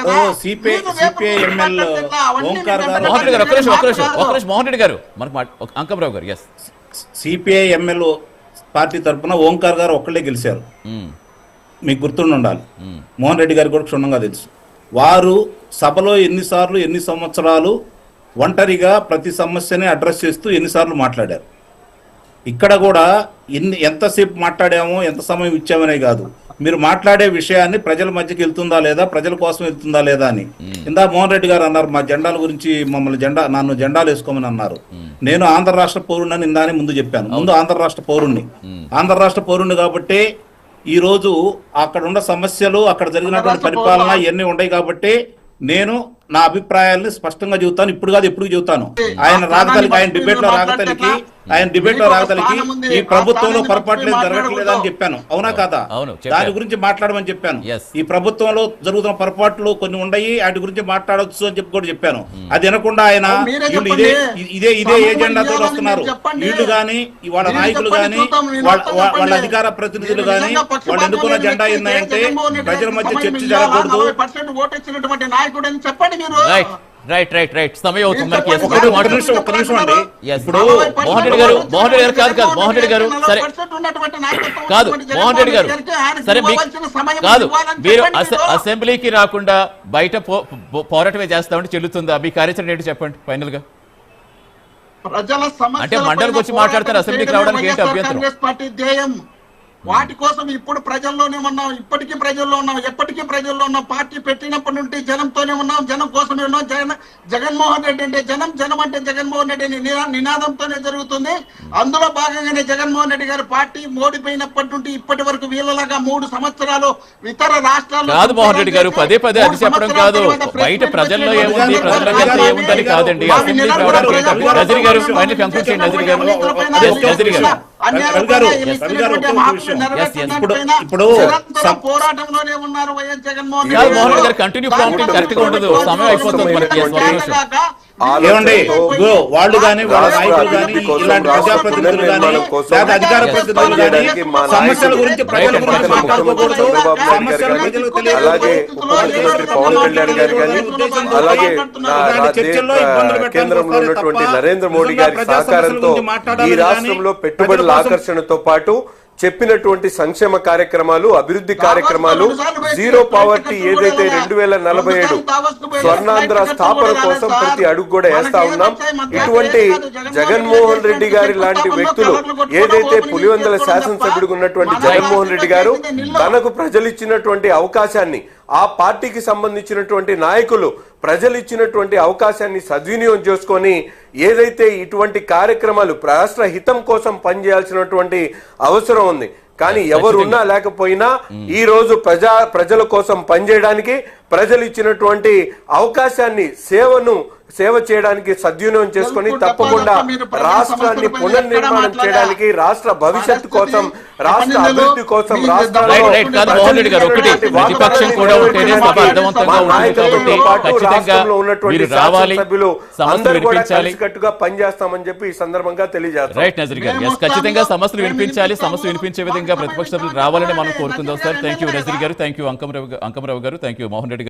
ఇప్పుడు CPI MLA Omkar గారు మోహన్ రెడ్డి గారు ఒక్క నిమిషం మోహన్ రెడ్డి గారు మనకు అంకమరావు గారు ఎస్ సిపిఐ ఎమ్మెల్యే పార్టీ తరఫున ఓంకార్ గారు ఒక్కళ్ళే గెలిచారు. మీకు గుర్తుండి ఉండాలి. మోహన్ రెడ్డి గారికి కూడా క్షుణ్ణంగా తెలుసు. వారు సభలో ఎన్ని సంవత్సరాలు ఒంటరిగా ప్రతి సమస్యని అడ్రస్ చేస్తూ ఎన్నిసార్లు మాట్లాడారు. ఇక్కడ కూడా ఎంతసేపు మాట్లాడామో ఎంత సమయం ఇచ్చామనే కాదు, మీరు మాట్లాడే విషయాన్ని ప్రజల మధ్యకి వెళ్తుందా లేదా, ప్రజల కోసం వెళ్తుందా లేదా అని. ఇందా మోహన్ రెడ్డి గారు అన్నారు మా జెండాల గురించి, నన్ను జెండాలు వేసుకోమని అన్నారు. నేను ఆంధ్ర రాష్ట్ర పౌరుణ్ణి ఇందానే ముందు చెప్పాను. ముందు ఆంధ్ర రాష్ట్ర పౌరుణ్ణి కాబట్టి ఈ రోజు అక్కడ ఉన్న సమస్యలు, అక్కడ జరిగినటువంటి పరిపాలన ఇవన్నీ ఉన్నాయి కాబట్టి నేను నా అభిప్రాయాల్ని స్పష్టంగా చెబుతాను. ఇప్పుడు కాదు ఎప్పుడు చెబుతాను. ఆయన డిబేట్ లో రాగతలికి ఈ ప్రభుత్వంలో పొరపాట్లు జరగట్లేదా అని చెప్పాను. అవునా కాదా? దాని గురించి మాట్లాడమని చెప్పాను. ఈ ప్రభుత్వంలో జరుగుతున్న పొరపాట్లు కొన్ని ఉన్నాయి, వాటి గురించి మాట్లాడవచ్చు అని చెప్పి కూడా చెప్పాను. అది వినకుండా ఆయన ఇదే ఏజెండాతో వస్తున్నారు. వీళ్ళు గాని వాళ్ళ నాయకులు గాని వాళ్ళ అధికార ప్రతినిధులు గాని వాళ్ళు ఎన్నుకున్న జెండా ఏంటంటే ప్రజల మధ్య చర్చ జరగకూడదు. రైట్ సమయం అవుతుంది. ఒక్క నిమిషం అండి. ఇప్పుడు మోహన్ రెడ్డి గారు కాదు మోహన్ రెడ్డి గారు సరే కాదు మోహన్ రెడ్డి గారు సరే కాదు, మీరు అసెంబ్లీకి రాకుండా బయట పోరాటమే చేస్తామంటే చెల్లుతుందా? మీ కార్యాచరణ ఏంటి చెప్పండి ఫైనల్ గా. అంటే మండలికి వచ్చి మాట్లాడతారు, అసెంబ్లీకి రావడానికి ఏంటి అభ్యంతరం? వాటి కోసం ఇప్పుడు ప్రజల్లోనే ఉన్నాం, ఇప్పటికీ ప్రజల్లో ఉన్నాం, ఎప్పటికీ ప్రజల్లో ఉన్నాం. పార్టీ పెట్టినప్పటి నుండి జనంతోనే ఉన్నాం, జనం కోసమే ఉన్నాం. జగన్మోహన్ రెడ్డి అంటే జనం, జనం అంటే జగన్మోహన్ రెడ్డి నినాదంతోనే జరుగుతుంది. అందులో భాగంగానే జగన్మోహన్ రెడ్డి గారి పార్టీ ఓడిపోయినప్పటి నుండి ఇప్పటి వరకు వీళ్ళలాగా 3 సంవత్సరాలు ఇతర రాష్ట్రాల్లో కాదు మోహన్ రెడ్డి గారు పదే అది చెప్పడం కాదు. బయట ప్రజల్లో ఏముంది, ప్రజల ఏముందని కాదండి. అసెంబ్లీకి రావడానికి నజరీ గారు ఫైనల్ కంక్లూడ్ చేయండి. నజరీ గారు ఇప్పుడు పోరాటంలోనే ఉన్నారు వైఎస్ జగన్మోహన్ రెడ్డి గారు. కంటిన్యూ ప్రాంప్టింగ్ కరెక్ట్ గా ఉండదు, సమయం అయిపోతుంది మనకి. ఏమండి వాళ్ళు గాని వాళ్ళ నాయకులు గాని ఇలాంటి ప్రజాప్రతినిధులు గాని లేదా అధికార ప్రతినిధులు గాని సమస్యల గురించి ప్రజల గురించి మాట్లాడుకోకూడదు. సమస్యలు ప్రజలకు అలాగే ముఖ్యమంత్రి పవన్ కళ్యాణ్ గారు కానీ అలాగే కేంద్రంలో ఉన్నటువంటి నరేంద్ర మోడీ గారి సహకారంతో ఈ రాష్ట్రంలో పెట్టుబడుల ఆకర్షణతో పాటు చెప్పినటువంటి సంక్షేమ కార్యక్రమాలు, అభివృద్ధి కార్యక్రమాలు, జీరో పావర్టీ ఏదైతే 2047 స్వర్ణాంధ్ర స్థాపన కోసం ప్రతి అడుగు కూడా వేస్తా ఉన్నాం. ఇటువంటి జగన్మోహన్ రెడ్డి గారి లాంటి వ్యక్తులు ఏదైతే పులివెందుల శాసనసభ్యుడిగా ఉన్నటువంటి జగన్మోహన్ రెడ్డి గారు తనకు ప్రజలు ఇచ్చినటువంటి అవకాశాన్ని, ఆ పార్టీకి సంబంధించినటువంటి నాయకులు ప్రజలు ఇచ్చినటువంటి అవకాశాన్ని సద్వినియోగం చేసుకొని ఏదైతే ఇటువంటి కార్యక్రమాలు రాష్ట్ర హితం కోసం పనిచేయాల్సినటువంటి అవసరం ఉంది. కానీ ఎవరున్నా లేకపోయినా ఈ రోజు ప్రజల కోసం పనిచేయడానికి, ప్రజలు ఇచ్చినటువంటి అవకాశాన్ని, సేవ చేయడానికి సద్వినియోగం చేసుకుని తప్పకుండా రాష్ట్రాన్ని పునర్నిర్మాణం చేయడానికి, రాష్ట్ర భవిష్యత్తు కోసం, రాష్ట్ర అభివృద్ధి కోసం సభ్యులు అందరూ కూడా కలిసికట్టుగా పనిచేస్తామని చెప్పి ఈ సందర్భంగా తెలియజేస్తారు. ఖచ్చితంగా సమస్యలు వినిపించాలి, సమస్యలు వినిపించే విధంగా ప్రతిపక్ష సభ్యులు రావాలని మనం కోరుకుందాం సార్. థ్యాంక్ యూ నజీర్ గారు, థ్యాంక్ యూ అంకమరావు గారు, థ్యాంక్ యూ మోహన్ రెడ్డి గారు.